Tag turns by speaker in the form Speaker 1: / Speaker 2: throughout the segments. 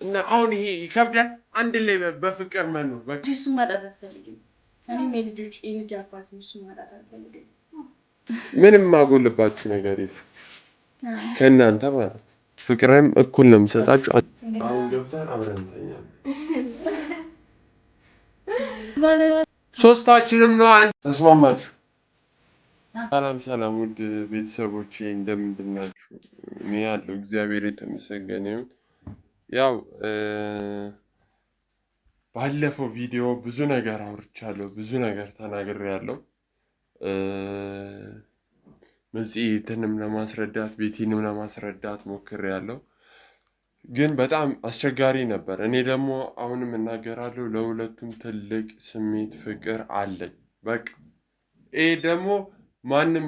Speaker 1: እና አሁን ይሄ ይከብዳል። አንድ ላይ በፍቅር መኖር በቃ
Speaker 2: እሱ ማለት አትፈልግም። እኔም የልጅ አባት ነው። እሱ ማለት አትፈልግም።
Speaker 1: ምንም ማጎልባችሁ ነገር የለም ከእናንተ ማለት ፍቅርም እኩል ነው የምሰጣችሁ። አሁን ገብተን አብረን እንተኛለን። ሶስታችንም ነው። ተስማማችሁ? ሰላም ውድ ቤተሰቦቼ እንደምንድን ናችሁ? እኔ ያለው እግዚአብሔር የተመሰገነ ይሁን። ያው ባለፈው ቪዲዮ ብዙ ነገር አውርቻለሁ፣ ብዙ ነገር ተናግሬያለሁ። መጽሔትንም ለማስረዳት ቤቲንም ለማስረዳት ሞክሬያለሁ፣ ግን በጣም አስቸጋሪ ነበር። እኔ ደግሞ አሁንም እናገራለሁ፣ ለሁለቱም ትልቅ ስሜት ፍቅር አለኝ። በቃ ይሄ ደግሞ ማንም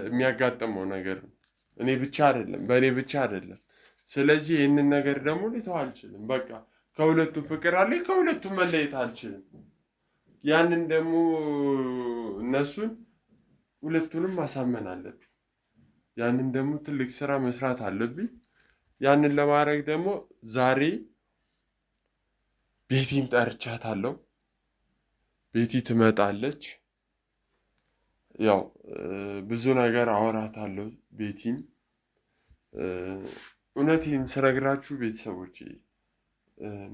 Speaker 1: የሚያጋጥመው ነገር ነው። እኔ ብቻ አይደለም፣ በእኔ ብቻ አይደለም። ስለዚህ ይህንን ነገር ደግሞ ልተው አልችልም። በቃ ከሁለቱም ፍቅር አለኝ፣ ከሁለቱም መለየት አልችልም። ያንን ደግሞ እነሱን ሁለቱንም ማሳመን አለብኝ። ያንን ደግሞ ትልቅ ስራ መስራት አለብኝ። ያንን ለማድረግ ደግሞ ዛሬ ቤቲን ጠርቻታለሁ። ቤቲ ትመጣለች። ያው ብዙ ነገር አወራታለሁ ቤቲን። እውነቴን ስነግራችሁ ቤተሰቦቼ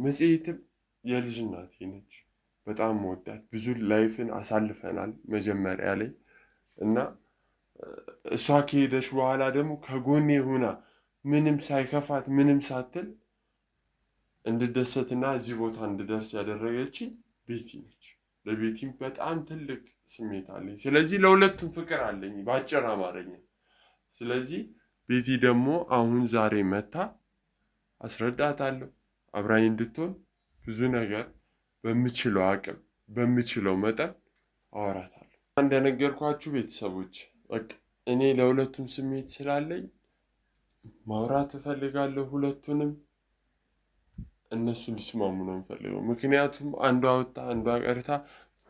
Speaker 1: መጽሔትም የልጅ እናቴ ነች። በጣም መወዳት፣ ብዙ ላይፍን አሳልፈናል መጀመሪያ ላይ እና እሷ ከሄደች በኋላ ደግሞ ከጎኔ ሆና ምንም ሳይከፋት ምንም ሳትል እንድደሰትና እዚህ ቦታ እንድደርስ ያደረገችኝ ቤቲ ነች። ለቤቲም በጣም ትልቅ ስሜት አለኝ። ስለዚህ ለሁለቱም ፍቅር አለኝ በአጭር አማርኛ። ስለዚህ ቤቲ ደግሞ አሁን ዛሬ መታ አስረዳታለሁ። አብራኝ እንድትሆን ብዙ ነገር በምችለው አቅም በምችለው መጠን አወራታለሁ። እንደነገርኳችሁ ቤተሰቦች በቃ እኔ ለሁለቱም ስሜት ስላለኝ ማውራት እፈልጋለሁ። ሁለቱንም እነሱ እንዲስማሙ ነው የምፈልገው። ምክንያቱም አንዷ ወጣ አንዷ ቀርታ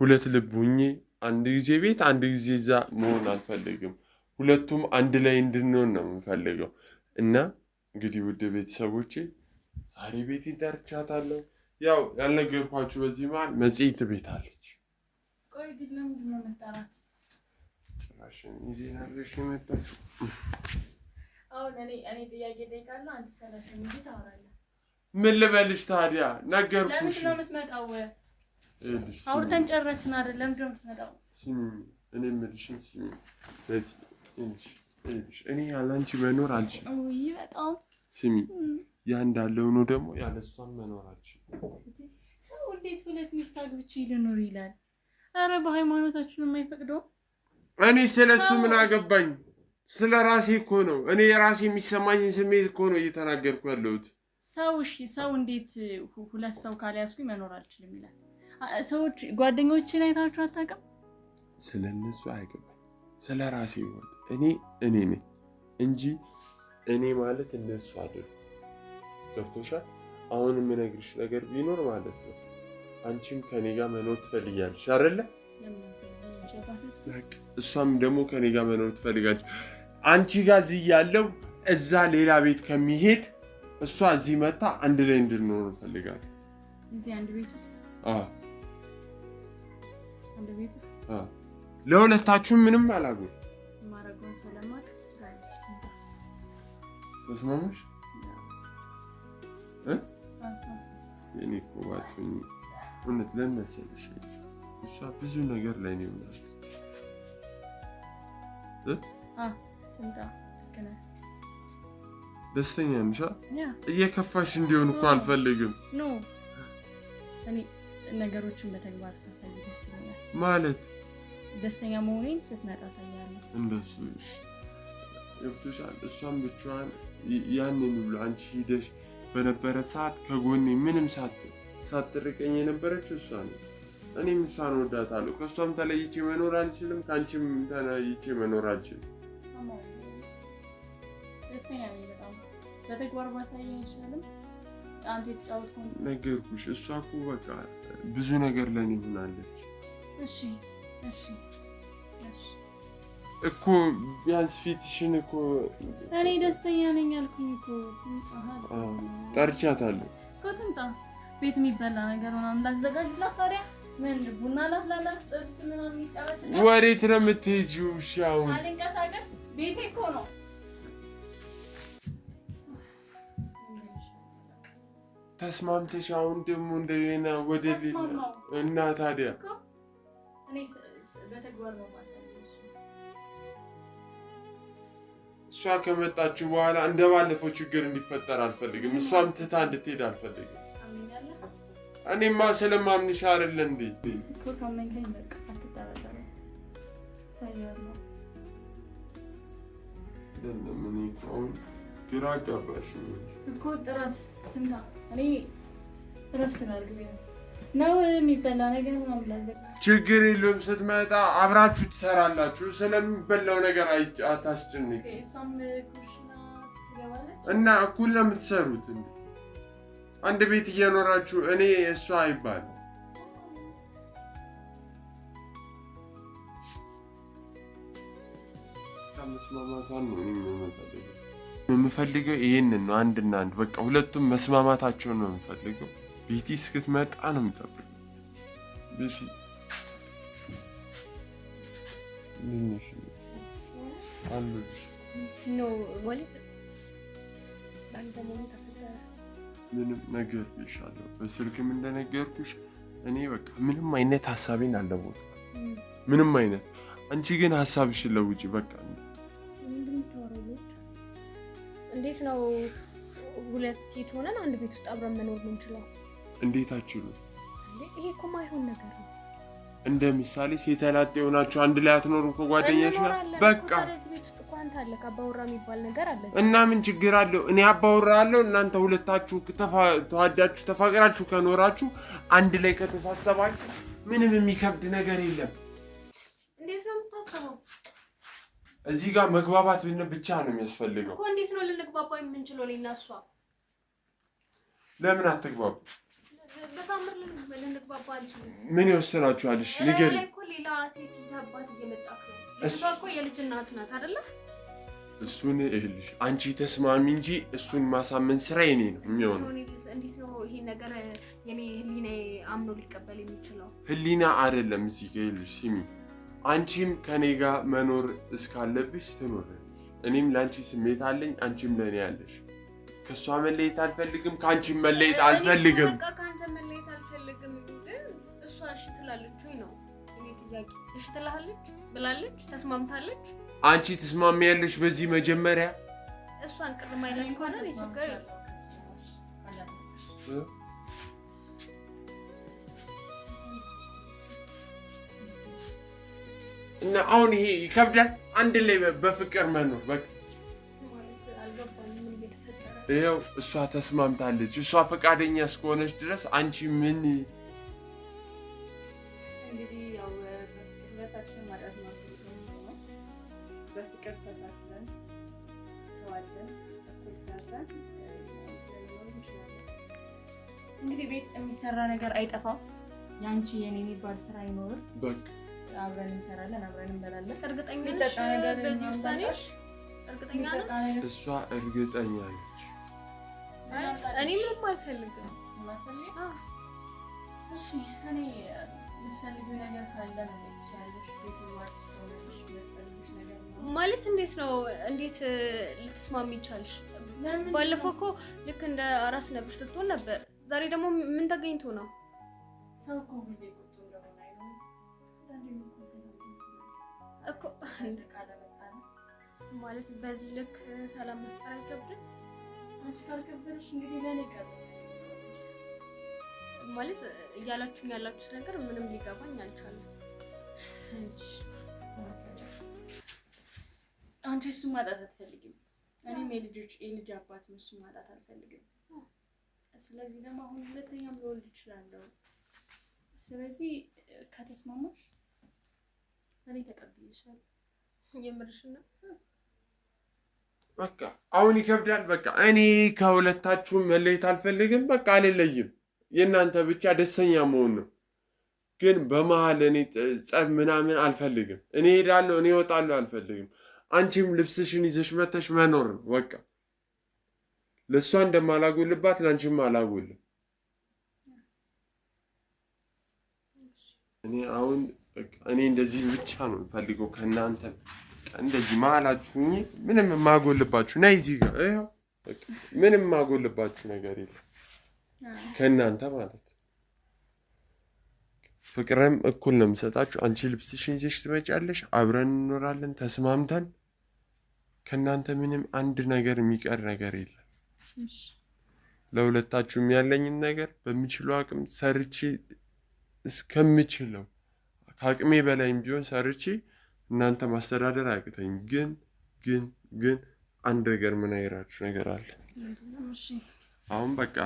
Speaker 1: ሁለት ልብ ሁኜ አንድ ጊዜ ቤት አንድ ጊዜ እዛ መሆን አልፈልግም። ሁለቱም አንድ ላይ እንድንሆን ነው የምፈልገው። እና እንግዲህ ውድ ቤተሰቦቼ ዛሬ ቤቴን ጠርቻታለሁ። ያው ያልነገርኳችሁ በዚህ መሀል መጽሔት ቤት አለች።
Speaker 2: ቆይ ግን ለምንድን ነው መጣራት?
Speaker 1: ጭራሽን ይዜና ልሽ መጣች።
Speaker 2: አሁን እኔ ጥያቄ ጠይቃለሁ፣ አንተ ሰላም እንጂ ታወራለህ።
Speaker 1: ምን ልበልሽ ታዲያ? ነገርኩሽ።
Speaker 2: ለምንድን ነው የምትመጣው? አውርተን ጨረስን አይደል? ለምንድን ነው የምትመጣው?
Speaker 1: ስሚ፣ እኔ የምልሽን ስሚ። እኔ ያለ አንቺ መኖር አልችልም።
Speaker 2: ውይ በጣም
Speaker 1: ስሚ፣ ያ እንዳለው ነው ደግሞ ያለ እሷን መኖር አልችልም።
Speaker 2: ሰው እንዴት ሁለት ሚስት አግብቼ ልኖር ይላል? አረ በሃይማኖታችን የማይፈቅደው።
Speaker 1: እኔ ስለሱ ምን አገባኝ? ስለ ራሴ እኮ ነው። እኔ የራሴ የሚሰማኝን ስሜት እኮ ነው እየተናገርኩ ያለሁት።
Speaker 2: ሰው እንዴት ሁለት ሰው ካልያዝኩኝ መኖር አልችልም ይላል? ሰዎች ጓደኞችን አይታችሁ አታውቅም?
Speaker 1: ስለ እነሱ አይገባኝ። ስለ ራሴ ህይወት እኔ ነኝ እንጂ እኔ ማለት እነሱ አይደሉም። ገብቶሻል? አሁን የምነግርሽ ነገር ቢኖር ማለት ነው አንቺም ከኔ ጋር መኖር ትፈልጊያለሽ አይደለ? እሷም ደግሞ ከኔ ጋር መኖር ትፈልጋለች። አንቺ ጋር እዚህ ያለው እዛ ሌላ ቤት ከሚሄድ እሷ እዚህ መታ አንድ ላይ እንድንኖር እንፈልጋለን።
Speaker 2: እዚህ አንድ ቤት ውስጥ?
Speaker 1: አዎ
Speaker 2: አንድ ቤት ውስጥ?
Speaker 1: አዎ። ለሁለታችሁም ምንም አላጎል
Speaker 2: ማረጋውን ሰላማት ትችላለች።
Speaker 1: ተስማማሽ? እኔ እኮ ባትሆኚ እውነት ለምን መሰለሽ እሷ ብዙ ነገር ላይ ነው ማለት ደስተኛ ነሽ? እየከፋሽ እንዲሆን እኮ አልፈልግም።
Speaker 2: ኖ እኔ ነገሮችን በተግባር ሳሳይ ደስ ይለኛል።
Speaker 1: ማለት
Speaker 2: ደስተኛ መሆኔን ስትመጣ ሳያለሁ
Speaker 1: እንደሱ ገብቶሻል። እሷም ብቻዋን ያንን ብሎ አንቺ ሂደሽ በነበረ ሰዓት ከጎኔ ምንም ሳትርቀኝ የነበረችው እሷ ነው። እኔም እሷን ወዳታለሁ። ከእሷም ተለይቼ መኖር አልችልም፣ ከአንቺም ተለይቼ መኖር አልችልም።
Speaker 2: ደስተኛ ነኝ በጣም። በተግባር ባሳየኝ አይሻልም? አንተ የተጫወትከው
Speaker 1: ነገርኩሽ። እሷ እኮ በቃ ብዙ ነገር ለኔ ሆናለች።
Speaker 2: እሺ
Speaker 1: እኮ ቢያንስ ፊትሽን እኮ
Speaker 2: እኔ ደስተኛ ነኝ አልኩኝ እኮ።
Speaker 1: ጠርቻታለሁ
Speaker 2: እኮ ትምጣ። ቤት የሚበላ ነገር ምናምን ላዘጋጅላት። ታዲያ ምን ቡና ላፍላላት፣ ጥብስ ምናምን ይጠበስ።
Speaker 1: ወዴት ነው የምትሄጂው? እሺ አሁን
Speaker 2: አልንቀሳቀስ፣ ቤቴ እኮ ነው።
Speaker 1: ተስማምተሽ አሁን ደግሞ እንደገና ወደ ቤት እና ታዲያ
Speaker 2: እኔ በተግባር ነው ማሳየው።
Speaker 1: እሷ ከመጣች በኋላ እንደባለፈው ችግር እንዲፈጠር አልፈልግም። እሷም ትታ እንድትሄድ አልፈልግም። እኔማ ስለማምንሽ አይደለ እንዴ?
Speaker 2: እኮ ካመንከኝ በቃ አትጠራጠር። ሳይያለሁ
Speaker 1: ለምን ይቆም ግራ አጋባሽ
Speaker 2: እኮ። ጥራት ትምጣ። እኔ እረፍት ላድርግ ቢያንስ ነው የሚበላ ነገር ምናምን ላዘጋጅ።
Speaker 1: ችግር የለውም። ስትመጣ አብራችሁ ትሰራላችሁ። ስለሚበላው ነገር አታስጨንቂ።
Speaker 2: እሷም ኩሽና ትገባለች
Speaker 1: እና እኩል ነው የምትሰሩት። አንድ ቤት እየኖራችሁ እኔ እሷ አይባልም። መስማማቷን ነው የምፈልገው። ይሄንን ነው አንድና አንድ በቃ ሁለቱም መስማማታቸውን ነው የምፈልገው። ቤቲ እስክትመጣ ነው የምጠብቀው። ቤቲ ምንሽ አሉሽ
Speaker 3: ነው ማለት ባንደሞን ተፈጠረ።
Speaker 1: ምንም ነገር ይሻለው በስልክም እንደነገርኩሽ እኔ በቃ ምንም አይነት ሐሳቤን አለቦት ምንም አይነት። አንቺ ግን ሐሳብሽን ለውጪ በቃ።
Speaker 3: እንዴት ነው ሁለት ሴት ሆነን አንድ ቤት ውስጥ አብረን መኖር የምንችለው?
Speaker 1: እንዴት አችሉ?
Speaker 3: ይሄ እኮ ማይሆን ነገር ነው።
Speaker 1: እንደ ምሳሌ ሴት ያላጤ ሆናችሁ አንድ ላይ አትኖሩም ከጓደኛሽ ጋር? በቃ
Speaker 3: ቤት ውስጥ እኮ አንተ አለ አባወራ የሚባል ነገር አለ
Speaker 1: እና ምን ችግር አለው? እኔ አባወራ አለው። እናንተ ሁለታችሁ ተዋዳችሁ ተፋቅራችሁ ከኖራችሁ አንድ ላይ ከተሳሰባችሁ ምንም የሚከብድ ነገር የለም።
Speaker 3: እንዴት ነው የምታስበው?
Speaker 1: እዚህ ጋር መግባባት ብቻ ነው የሚያስፈልገው
Speaker 3: እኮ። እንዴት ነው ልንግባባ የምንችለው? እኔና እሷ
Speaker 1: ለምን አትግባቡ?
Speaker 3: በታምር ልንግባባ አንችልም።
Speaker 1: ምን ይወስናችኋል? እሺ ንገሪ።
Speaker 3: እኮ ሌላ ሴት ይዛባት እየመጣክ ነው። እሷ እኮ የልጅ እናት ናት አይደለ?
Speaker 1: እሱን እህልሽ አንቺ ተስማሚ እንጂ እሱን ማሳመን ስራ የኔ ነው የሚሆነው።
Speaker 3: እንዴት ነው ይሄ ነገር የኔ ህሊና አምኖ ሊቀበል የሚችለው?
Speaker 1: ህሊና አይደለም እዚህ ጋር ይልሽ። ስሚ፣ አንቺም ከኔ ጋር መኖር እስካለብሽ ትኖሪያለሽ። እኔም ለአንቺ ስሜት አለኝ፣ አንቺም ለኔ ያለሽ። ከሷ መለየት አልፈልግም፣ ከአንቺም መለየት አልፈልግም።
Speaker 3: በቃ ካንተ መለየት አልፈልግም። ግን እሷ እሺ ትላለች ወይ ነው እኔ ጥያቄ። እሺ ትላለች ብላለች፣ ተስማምታለች።
Speaker 1: አንቺ ትስማሚያለሽ በዚህ መጀመሪያ?
Speaker 3: እሷን ቅር ማይነት ከሆነ ችግር
Speaker 1: እና አሁን ይሄ ይከብዳል። አንድ ላይ በፍቅር መኖር በቃ ይኸው እሷ ተስማምታለች። እሷ ፈቃደኛ እስከሆነች ድረስ አንቺ ምን
Speaker 2: እንግዲህ ያው በፍቅር ማለት ነው። በፍቅር ተሳስበን ተዋደን እኩል ሰርተን እንግዲህ ቤት የሚሰራ ነገር አይጠፋም። ያንቺ የኔ የሚባል ስራ አይኖርም።
Speaker 1: በቃ
Speaker 2: አብረን እንሰራለን፣ አብረን እንበላለን።
Speaker 3: እርግጠኛ ነሽ በዚህ ውሳኔሽ? እርግጠኛ ነሽ?
Speaker 1: እሷ እርግጠኛ ነች።
Speaker 3: እኔ ምንም አልፈልግም።
Speaker 2: እሺ እኔ የምትፈልጊው ነገር ካለ ነው ትችላለሽ። ቤቱ ዋዲስ ተወለሽ የሚያስፈልግሽ ነገር ነው
Speaker 3: ማለት እንዴት ነው? እንዴት ልትስማሚ ይቻልሽ? ባለፈው እኮ ልክ እንደ አራስ ነብር ስትሆን ነበር። ዛሬ ደግሞ ምን ተገኝቶ ነው?
Speaker 2: ሰው እኮ ሁሌ ቁጡ እንደሆነ አይሆንም
Speaker 3: እኮ ማለት በዚህ ልክ ሰላም መፍጠር አይከብድም?
Speaker 2: አንቺ ካልከበደሽ እንግዲህ ለኔ ቀር
Speaker 3: ማለት እያላችሁኝ ያላችሁት ነገር ምንም ሊገባኝ አልቻለም።
Speaker 2: አንቺ እሱን ማጣት አትፈልጊም፣ እኔም የልጅ አባት ነው እሱን ማጣት አልፈልግም። ስለዚህ ደግሞ አሁን ሁለተኛም ልወልድ እችላለሁ። ስለዚህ ከተስማማሽ እኔ ተቀብዬሻለሁ።
Speaker 3: የምርሽን ነው?
Speaker 1: በቃ አሁን ይከብዳል። በቃ እኔ ከሁለታችሁም መለየት አልፈልግም። በቃ አልለይም። የእናንተ ብቻ ደስተኛ መሆን ነው። ግን በመሀል እኔ ጸብ ምናምን አልፈልግም። እኔ ሄዳለሁ፣ እኔ እወጣለሁ አልፈልግም። አንቺም ልብስሽን ይዘሽ መተሽ መኖር ነው በቃ። ለእሷ እንደማላጎልባት ለአንቺም አላጎልም። እኔ አሁን እኔ እንደዚህ ብቻ ነው የምፈልገው ከእናንተ። እንደዚህ መሀላችሁ ምንም የማጎልባችሁ ነይ እዚህ ጋር ይኸው ምንም የማጎልባችሁ ነገር የለም ከእናንተ ማለት። ፍቅርም እኩል ነው የምሰጣችሁ። አንቺ ልብስሽን ይዘሽ ትመጫለሽ፣ አብረን እንኖራለን ተስማምተን። ከእናንተ ምንም አንድ ነገር የሚቀር ነገር የለም። ለሁለታችሁም ያለኝን ነገር በሚችለው አቅም ሰርቼ እስከምችለው ከአቅሜ በላይም ቢሆን ሰርቼ እናንተ ማስተዳደር አያቅተኝ። ግን አንድ ነገር የምነግራችሁ ነገር አለ። አሁን በቃ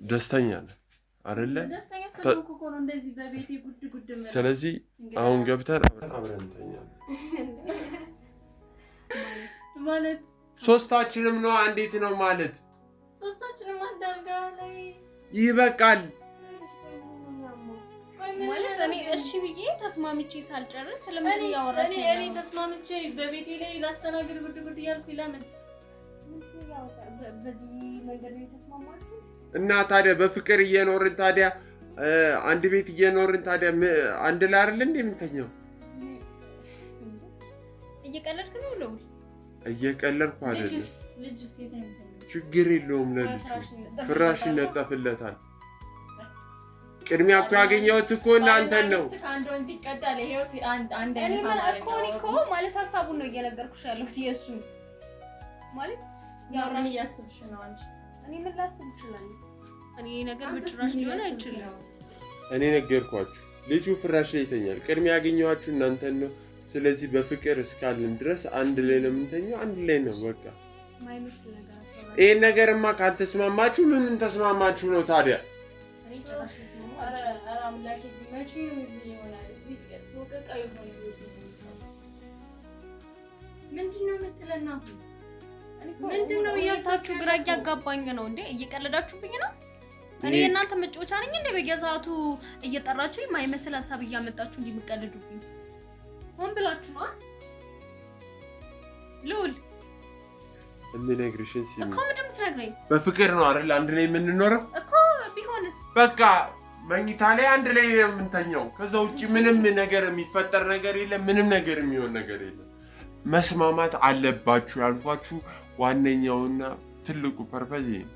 Speaker 1: ደስተኛ ነን አይደለ? ስለዚህ አሁን ገብተን አብረን እንተኛለን።
Speaker 2: ማለት
Speaker 1: ሶስታችንም ነው። እንዴት ነው ማለት?
Speaker 2: ሶስታችንም አንድ አልጋ ላይ
Speaker 1: ይበቃል
Speaker 3: ማለት እኔ እሺ ብዬ ተስማምቼ ሳልጨርስ ስለምን ያወራችሁ?
Speaker 2: እኔ ተስማምቼ በቤቴ ላይ ላስተናግድ ብድ እያልኩ ለምን
Speaker 3: በዚህ ነገር ላይ ተስማማችሁ?
Speaker 1: እና ታዲያ በፍቅር እየኖርን ታዲያ አንድ ቤት እየኖርን ታዲያ አንድ ላይ አይደል እንዴ የምንተኛው?
Speaker 3: እየቀለድክ ነው ነው?
Speaker 1: እየቀለድኩ አይደለም።
Speaker 2: ልጅስ
Speaker 1: ችግር የለውም። ለልጁ ፍራሽ ይነጠፍለታል። ቅድሚያ እኮ ያገኘሁት እኮ እናንተን ነው።
Speaker 2: አንድ ወንዝ ይቀዳል። ይሄው አንድ
Speaker 3: እኔ እኮ ማለት ሀሳቡን ነው እየነገርኩሽ ያለሁት። የእሱ ማለት
Speaker 2: ያውራን እያስብሽ ነው አንቺ።
Speaker 3: እኔ ምን ላስብ እችላለሁ? እኔ ነገር በጭራሽ ሊሆን አይችልም።
Speaker 1: እኔ ነገርኳችሁ፣ ልጁ ፍራሽ ላይ ይተኛል። ቅድሚያ ያገኘኋችሁ እናንተን ነው። ስለዚህ በፍቅር እስካልን ድረስ አንድ ላይ ነው የምንተኛው፣ አንድ ላይ ነው በቃ። ይሄን ነገርማ ካልተስማማችሁ ምን ተስማማችሁ ነው ታዲያ?
Speaker 2: ምንድነው የምትለና?
Speaker 3: ምንድነው እያሳችሁ? ግራ እያጋባኝ ነው እንዴ? እየቀለዳችሁብኝ ነው? እኔ የእናንተ መጫወቻ ነኝ እንዴ? በየሰዓቱ እየጠራችሁ የማይመስል ሀሳብ እያመጣችሁ እንዲምቀልዱብኝ ሆን ብላችሁ ነው? ልውል
Speaker 1: እንነግርሽን ሲል
Speaker 3: እኮ ምንድን የምትነግረኝ?
Speaker 1: በፍቅር ነው አይደል አንድ ላይ የምንኖረው
Speaker 3: እኮ። ቢሆንስ
Speaker 1: በቃ መኝታ ላይ አንድ ላይ ነው የምንተኛው። ከዛ ውጪ ምንም ነገር የሚፈጠር ነገር የለም። ምንም ነገር የሚሆን ነገር የለም። መስማማት አለባችሁ ያልኳችሁ ዋነኛውና ትልቁ ፐርፐዝ ይሄ ነው።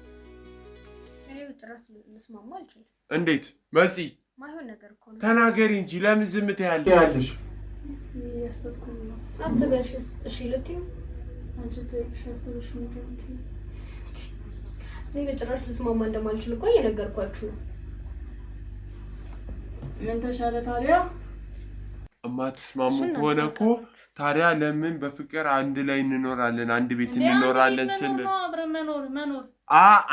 Speaker 3: እኔ በጭራሽ ልስማማ አልችልም።
Speaker 1: እንዴት መሲ?
Speaker 3: ማይሆን ነገር እኮ ነው።
Speaker 1: ተናገሪ እንጂ ለምን ዝም ትያለሽ?
Speaker 2: ያሰብኩኝ ነው።
Speaker 3: አስበሽስ? እሺ ልትይው
Speaker 2: አንቺ ተይሻሰብሽ ምንድን ነው?
Speaker 3: እኔ በጭራሽ ልስማማ እንደማልችል እኮ እየነገርኳችሁ ነው።
Speaker 2: ምን ተሻለ ታዲያ?
Speaker 1: እማትስማሙ ከሆነ እኮ ታዲያ ለምን በፍቅር አንድ ላይ እንኖራለን፣ አንድ ቤት እንኖራለን ስንል
Speaker 2: አብረን መኖር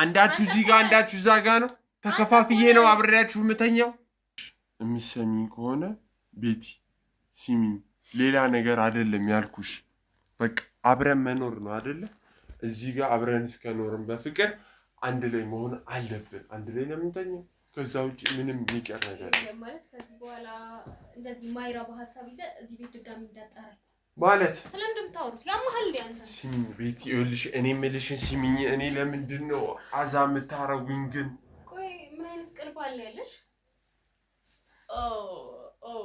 Speaker 1: አንዳችሁ እዚህ ጋር አንዳችሁ እዛ ጋር ነው። ተከፋፍዬ ነው አብሬያችሁ የምተኛው። የምትሰሚኝ ከሆነ ቤቲ ሲሚኝ፣ ሌላ ነገር አይደለም ያልኩሽ። በቃ አብረን መኖር ነው አይደለ? እዚህ ጋር አብረን እስከኖርን በፍቅር አንድ ላይ መሆን አለብን። አንድ ላይ ነው የምንተኛው። ከዛ ውጪ ምንም የሚቀር ነገር
Speaker 3: ማለት ከዚህ በኋላ እንደዚህ ማይራባ ሀሳብ ይዘህ እዚህ ቤት ድጋሚ እንዳጠራኝ
Speaker 1: ማለት
Speaker 3: ስለምንድን ነው የምታወሩት? ያመሃል እንደ አንተ
Speaker 1: ሲሚኝ ቤቲ፣ ይኸውልሽ እኔ የምልሽን ሲሚኝ። እኔ ለምንድን ነው አዛ የምታረጉኝ ግን?
Speaker 3: ቆይ ምን አይነት ቅልብ አለ ያለሽ?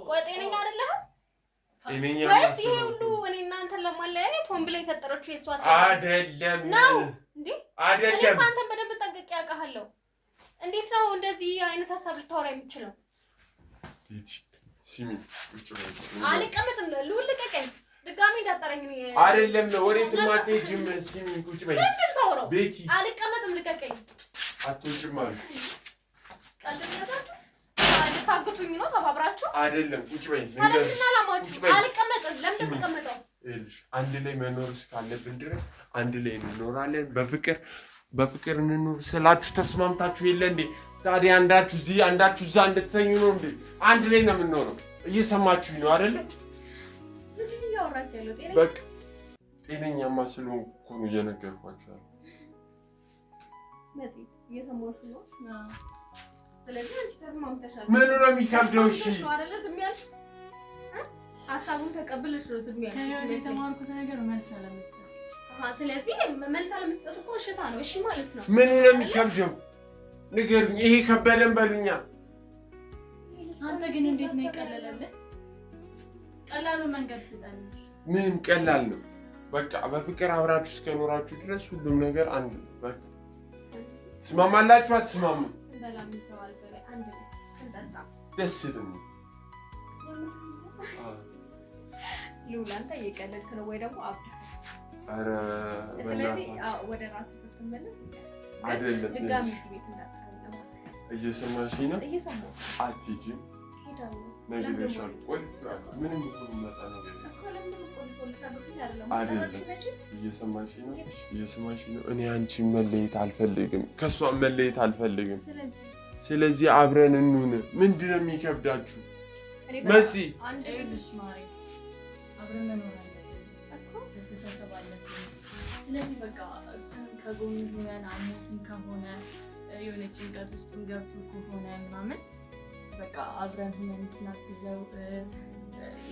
Speaker 3: ቆይ ጤነኛ አይደለህ?
Speaker 1: ጤነኛ
Speaker 3: ወይስ ይሄ ሁሉ እኔ እናንተን ለማለያየት ሆን ብላ የፈጠረችው የሷ ሰው
Speaker 1: አይደለም
Speaker 3: ነው እንዴ?
Speaker 1: አይደለም።
Speaker 3: እኔ አንተን በደንብ ጠንቅቄ አውቃለሁ። እንዴት ነው እንደዚህ አይነት ሀሳብ ልታወራ የምችለው?
Speaker 1: ቤቲ ሲሚኝ፣ ቁጭ በይ።
Speaker 3: አልቀመጥም። ልውል ልቀቀኝ። ድጋሚ እንዳጠረኝ
Speaker 1: አይደለም ነው ወዴት ማትሄጂም። ሲሚኝ ቁጭ በይ። ቤቲ
Speaker 3: አልቀመጥም። ልቀቀኝ።
Speaker 1: አትወጪም አልኩ።
Speaker 3: ቀልድ ያዛችሁ ልታግቱኝ ነው ተባብራችሁ?
Speaker 1: አይደለም ቁጭ በይ።
Speaker 3: ታዲያ አላማችሁ? አልቀመጥም። ለምን ተቀመጠው?
Speaker 1: ይኸውልሽ አንድ ላይ መኖር እስካለብን ድረስ አንድ ላይ እንኖራለን። በፍቅር እንኖር ስላችሁ ተስማምታችሁ የለ እንዴ? ታዲያ አንዳችሁ እዚህ አንዳችሁ እዛ እንድትተኙ ነው እንዴ? አንድ ላይ ነው የምንኖረው። እየሰማችሁኝ ነው አይደል? በቃ ጤነኛማ ስለሆንኩ እኮ ነው እየነገርኳችሁ ያለው።
Speaker 3: እየሰማሁሽ ነው። ስለዚህ አንቺ ተስማምተሻል።
Speaker 1: ምኑ ነው የሚከብደው? እሺ
Speaker 3: አይደለ ዝም ያልሽ ሀሳቡን ተቀብለሽ ነው ዝም ያልሽ።
Speaker 2: ስለዚህ የተማርኩት ነገር መልስ አለመስጠት።
Speaker 3: ስለዚህ መልስ አለመስጠት እኮ እሽታ ነው። እሺ ማለት ነው።
Speaker 1: ምኑ ነው የሚከብደው? ንገሩኝ። ይሄ ከበደን በሉኛ።
Speaker 2: አንተ ግን እንዴት ነው የቀለለልህ? ቀላሉ መንገድ ስጠን።
Speaker 1: ምንም ቀላል ነው። በቃ በፍቅር አብራችሁ እስከኖራችሁ ድረስ ሁሉም ነገር አንድ ነው። በቃ ትስማማላችሁ? አትስማሙ?
Speaker 3: ሰላም ይተዋል በላይ አንድ ነው። ስንጠጣ
Speaker 1: ደስ ይላል።
Speaker 3: ሉላ አንተ እየቀለድክ ነው ወይ ደግሞ አብዳ?
Speaker 1: ኧረ
Speaker 3: ስለዚህ ወደ ራስህ ስትመለስ
Speaker 1: አይደለም
Speaker 3: ድጋሚ እዚህ ቤት እንዳትቀር።
Speaker 1: እየሰማሽኝ ነው?
Speaker 3: እየሰማሁ
Speaker 1: አትሄጂም?
Speaker 3: ሄዳለሁ።
Speaker 1: ነግሬሻለሁ። ቆይ ምንም እኮ የሚመጣ ነገር አይደለም። እየሰማሽኝ ነው? እየሰማሽኝ ነው? እኔ አንቺን መለየት አልፈልግም፣ ከእሷ መለየት አልፈልግም። ስለዚህ አብረን እንሁን። ምንድን ነው የሚከብዳችሁ? መሲ
Speaker 2: ልሽ ማሪ አብረን መኖር አለብን እኮ መተሳሰብ አለብን። ስለዚህ በቃ እሱን ከጎን ሆነን አሞትም ከሆነ የሆነ ጭንቀት ውስጥም ገብቶ ከሆነ ምናምን በቃ አብረን ሆነን እንድናግዘው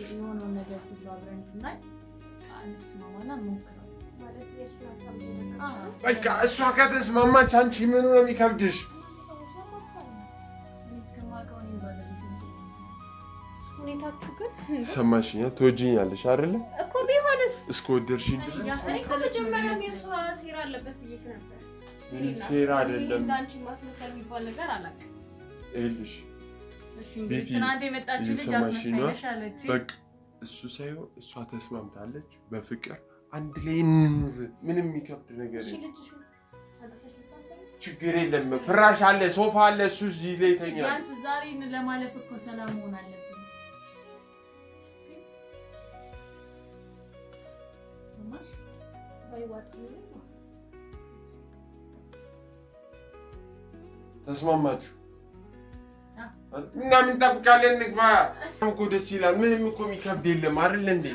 Speaker 2: የሆነውን ነገር ሁሉ አብረን እንድናይ እንስማማና እንሞክረው ማለት የእሱ ሀሳብ።
Speaker 1: በቃ እሷ ከተስማማች አንቺ ምኑ ነው የሚከብድሽ?
Speaker 3: ሁኔታችሁ ግን
Speaker 1: ሰማሽኝ? ትወጂኛለሽ አይደለ
Speaker 3: እኮ ቢሆንስ
Speaker 1: እስከወደድሽኝ ድረስ
Speaker 3: ያሰሪ ከመጀመሪያም የእሷ ሴራ አለበት ብዬሽ ነበር።
Speaker 1: ምንም ሴራ አይደለም።
Speaker 3: እንዳንቺ ማስመሰል የሚባል ነገር አላውቅም።
Speaker 1: ይኸውልሽ
Speaker 2: እሺ እንግዲህ ትናንት የመጣችው ልጅ አስመሳይነሽ አለች።
Speaker 1: በቃ እሱ ሳይሆን እሷ ተስማምታለች። በፍቅር አንድ ላይ እንኑር። ምንም የሚከብድ ነገር የለም። ችግር የለም። ፍራሽ አለ፣ ሶፋ አለ። እሱ እዚህ ላይ ይተኛል።
Speaker 2: ቢያንስ ዛሬን ለማለፍ እኮ ሰላም መሆን አለብን። ሰማሽ?
Speaker 3: ባይዋጥ
Speaker 1: ተስማማችሁ? እና ምን ጠብቃለን? እንግባ እኮ ደስ ይላል። ምንም እኮ የሚከብድ የለም አይደል እንዴ?